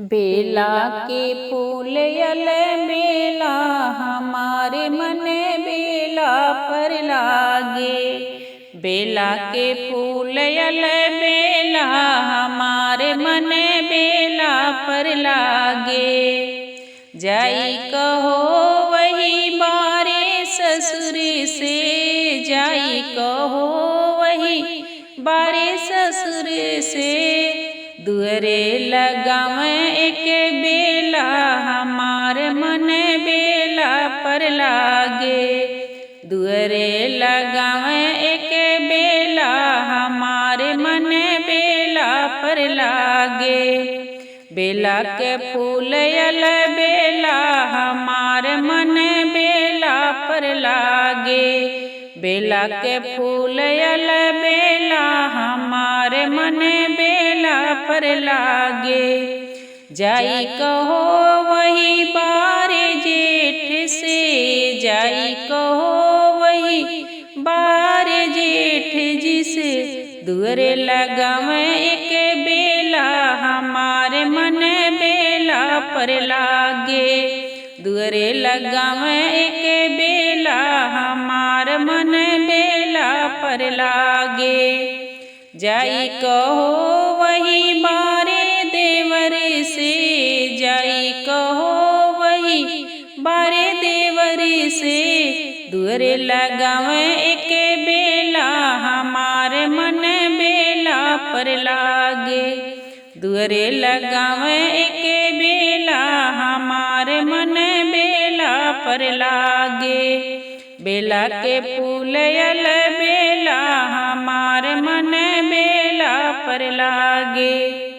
बेला के फूल यल बेला हमारे मन बेला पर लागे। बेला के फूल यल बेला हमारे मन बेला पर लागे। जाई कहो वही बारे ससुर से, जाई कहो वही बारे ससुर से। दुअरे लगाव एक बेला हमारे मन बेला पर लागे। दुअरे लगाव एक बेला हमारे मन बेला पर लागे। बेला के फूल यल बेला हमारे मन बेला पर लागे। बेला के फूल यल बेला हमारे मन बेला पर लागे। जाई कहो वही बारे जेठ से, जाई कहो वही बारे जेठ जिसे। दुअरे लगाव एक बेला हमारे मन बेला पर लागे। दुअरे लगाव एक बेला हमार मन बेला पर लागे। जाई कहो वही बारे देवर से, जाई कहो वही बारे देवर से। दुअरे लगाव एक बेला हमारे मन बेला पर लागे। दुअरे लगाव एक बेला हमारे मन बेला पर लागे। बेला के फूल यल बेला हमारे मन बेला पर लागे।